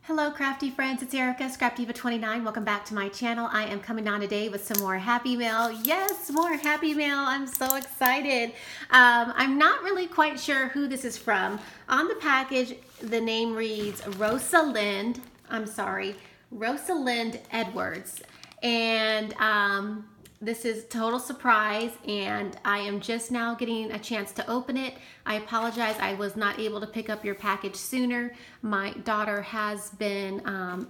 Hello crafty friends, it's Erica, Scrapdivatwentynine. Welcome back to my channel. I am coming on today with some more Happy Mail. Yes, more Happy Mail. I'm so excited. I'm not really quite sure who this is from. On the package, the name reads Rosalind Edwards. And this is total surprise, and I am just now getting a chance to open it. I apologize, I was not able to pick up your package sooner. My daughter has been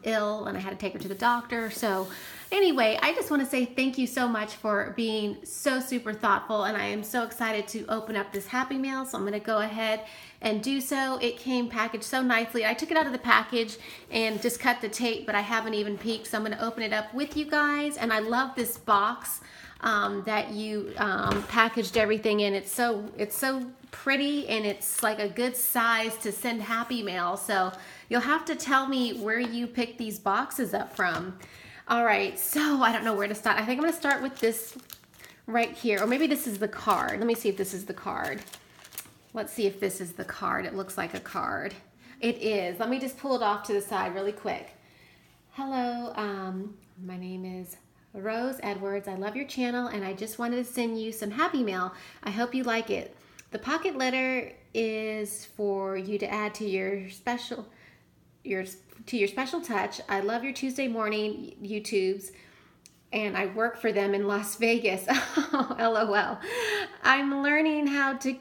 ill and I had to take her to the doctor. So anyway, I just want to say thank you so much for being so super thoughtful, and I am so excited to open up this Happy Mail. So I'm going to go ahead and do so. It came packaged so nicely. I took it out of the package and just cut the tape, but I haven't even peeked, so I'm going to open it up with you guys. And I love this box that you packaged everything in. It's so pretty, and it's like a good size to send Happy Mail. So you'll have to tell me where you picked these boxes up from. All right, so I don't know where to start. I think I'm going to start with this right here, or maybe this is the card. Let me see if this is the card. Let's see if this is the card. It looks like a card. It is. Let me just pull it off to the side really quick. Hello, my name is Rose Edwards. I love your channel, and I just wanted to send you some Happy Mail. I hope you like it. The pocket letter is for you to add to your special touch. I love your Tuesday morning YouTubes, and I work for them in Las Vegas. Oh, LOL. I'm learning how to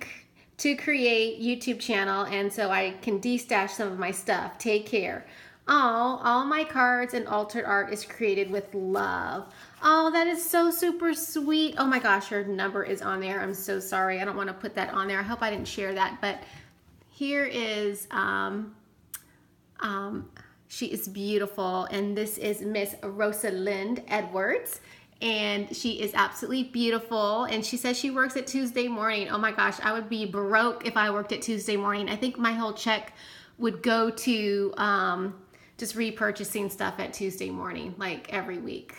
create YouTube channel, and so I can de-stash some of my stuff. Take care. Oh, all my cards and altered art is created with love. Oh, that is so super sweet. Oh my gosh, her number is on there. I'm so sorry. I don't want to put that on there. I hope I didn't share that, but here is, she is beautiful, and this is Miss Rosalind Edwards. And she is absolutely beautiful, and she says she works at Tuesday morning. Oh my gosh, I would be broke if I worked at Tuesday morning. I think my whole check would go to just repurchasing stuff at Tuesday morning, like every week.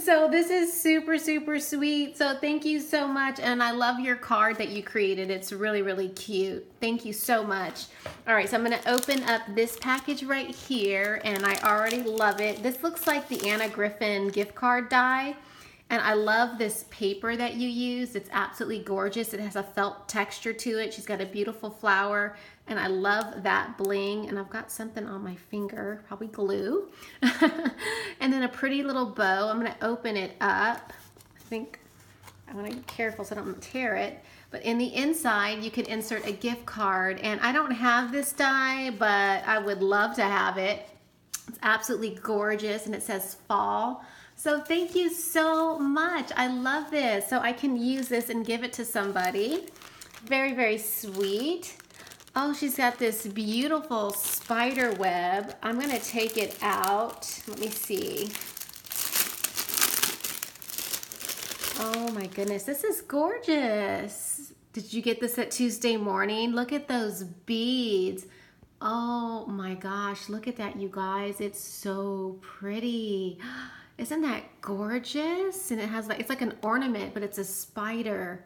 So this is super, super sweet. So thank you so much, and I love your card that you created. It's really, really cute. Thank you so much. All right, so I'm gonna open up this package right here, and I already love it. This looks like the Anna Griffin gift card die, and I love this paper that you use. It's absolutely gorgeous. It has a felt texture to it. She's got a beautiful flower, and I love that bling. And I've got something on my finger, probably glue. And then a pretty little bow. I'm gonna open it up. I think I wanna be careful so I don't tear it. But in the inside, you can insert a gift card. And I don't have this die, but I would love to have it. It's absolutely gorgeous, and it says fall. So thank you so much. I love this. So I can use this and give it to somebody. Very, very sweet. Oh, she's got this beautiful spider web. I'm gonna take it out. Let me see. Oh my goodness, this is gorgeous. Did you get this at Tuesday morning? Look at those beads. Oh my gosh, look at that, you guys. It's so pretty. Isn't that gorgeous? And it has like, it's like an ornament, but it's a spider.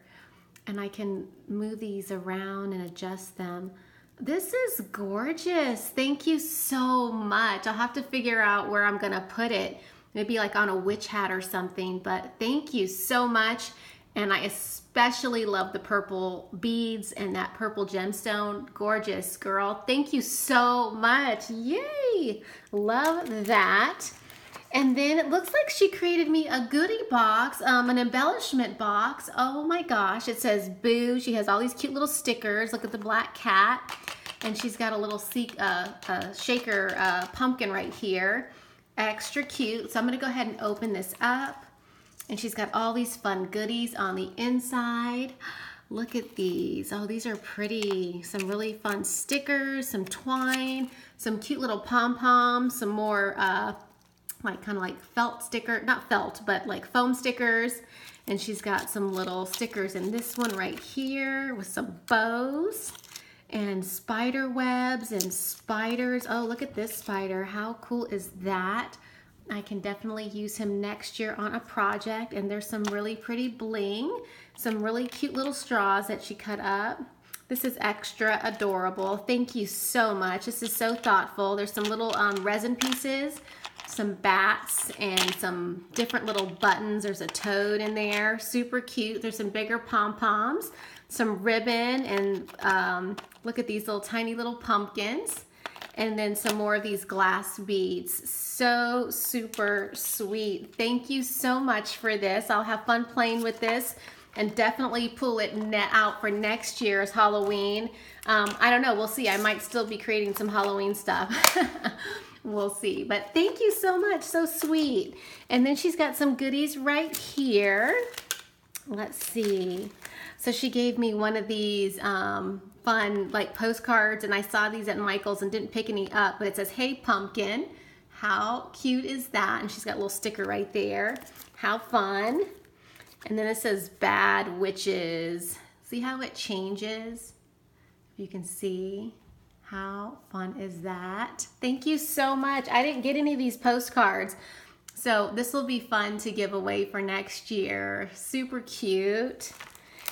And I can move these around and adjust them. This is gorgeous. Thank you so much. I'll have to figure out where I'm gonna put it. Maybe like on a witch hat or something, but thank you so much. And I especially love the purple beads and that purple gemstone. Gorgeous, girl. Thank you so much. Yay! Love that. And then it looks like she created me a goodie box, an embellishment box. Oh my gosh, it says boo. She has all these cute little stickers. Look at the black cat. And she's got a little shaker pumpkin right here. Extra cute. So I'm gonna go ahead and open this up. And she's got all these fun goodies on the inside. Look at these. Oh, these are pretty. Some really fun stickers, some twine, some cute little pom-poms, some more like kind of like felt sticker, not felt, but like foam stickers. And she's got some little stickers in this one right here with some bows and spider webs and spiders. Oh, look at this spider. How cool is that? I can definitely use him next year on a project. And there's some really pretty bling, some really cute little straws that she cut up. This is extra adorable. Thank you so much. This is so thoughtful. There's some little resin pieces, some bats, and some different little buttons. There's a toad in there. Super cute. There's some bigger pom-poms, some ribbon, and look at these little tiny little pumpkins. And then some more of these glass beads. So super sweet. Thank you so much for this. I'll have fun playing with this and definitely pull it out for next year's Halloween. I don't know, we'll see. I might still be creating some Halloween stuff. We'll see, but thank you so much, so sweet. And then she's got some goodies right here. Let's see. So she gave me one of these fun like postcards, and I saw these at Michael's and didn't pick any up, but it says, "Hey pumpkin." How cute is that? And she's got a little sticker right there. How fun. And then it says "Bad Witches." See how it changes? You can see. How fun is that? Thank you so much. I didn't get any of these postcards, so this will be fun to give away for next year. Super cute.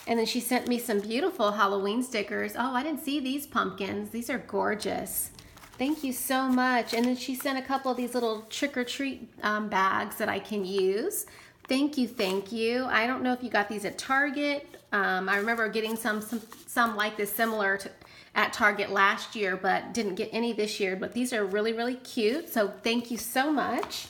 And then she sent me some beautiful Halloween stickers. Oh, I didn't see these pumpkins. These are gorgeous. Thank you so much. And then she sent a couple of these little trick-or-treat bags that I can use. Thank you, thank you. I don't know if you got these at Target. I remember getting some like this similar at Target last year, but didn't get any this year. But these are really, really cute. So thank you so much.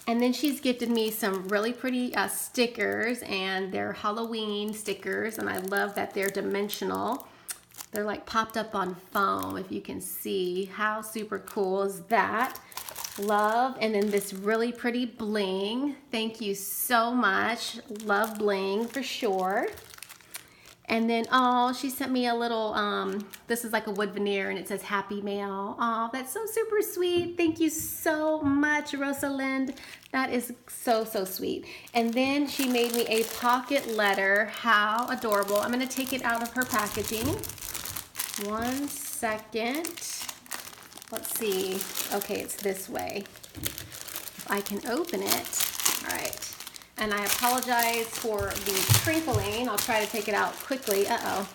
And then she's gifted me some really pretty stickers, and they're Halloween stickers, and I love that they're dimensional. They're like popped up on foam, if you can see. How super cool is that? Love. And then this really pretty bling. Thank you so much. Love bling for sure. And then, oh, she sent me a little, this is like a wood veneer, and it says Happy Mail. Oh, that's so super sweet. Thank you so much, Rosalind. That is so, so sweet. And then she made me a pocket letter. How adorable. I'm going to take it out of her packaging. 1 second. Let's see. Okay, it's this way. If I can open it. All right. And I apologize for the crinkling. I'll try to take it out quickly. Uh-oh.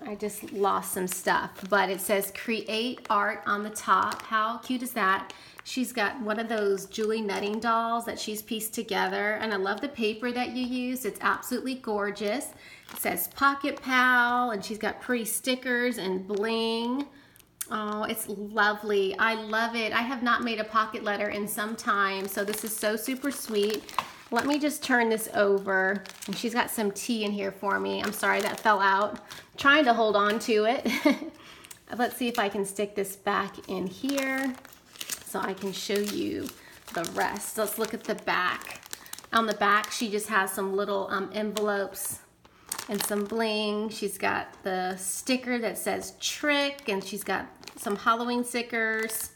I just lost some stuff. But it says Create Art on the top. How cute is that? She's got one of those Julie Nutting dolls that she's pieced together. And I love the paper that you use. It's absolutely gorgeous. It says Pocket Pal. And she's got pretty stickers and bling. Oh, it's lovely. I love it. I have not made a pocket letter in some time, so this is so super sweet. Let me just turn this over. And she's got some tea in here for me. I'm sorry that fell out. I'm trying to hold on to it. Let's see if I can stick this back in here so I can show you the rest. Let's look at the back. On the back, she just has some little envelopes and some bling. She's got the sticker that says Trick, and she's got some Halloween stickers.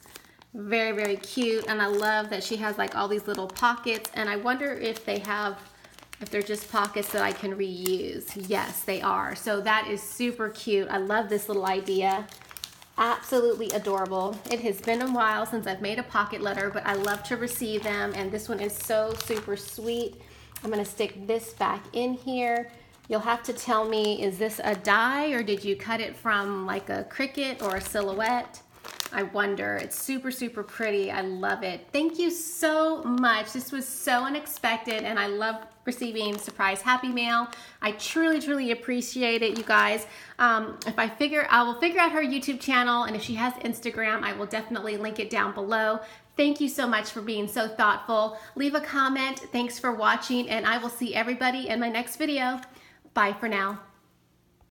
Very, very cute. And I love that she has like all these little pockets, and I wonder if they're just pockets that I can reuse. Yes, they are. So that is super cute. I love this little idea. Absolutely adorable. It has been a while since I've made a pocket letter, but I love to receive them, and this one is so super sweet. I'm gonna stick this back in here. You'll have to tell me, is this a die or did you cut it from like a Cricut or a silhouette? I wonder. It's super, super pretty. I love it. Thank you so much. This was so unexpected, and I love receiving surprise happy mail. I truly, truly appreciate it, you guys. I will figure out her YouTube channel, and if she has Instagram, I will definitely link it down below. Thank you so much for being so thoughtful. Leave a comment. Thanks for watching, and I will see everybody in my next video. Bye for now.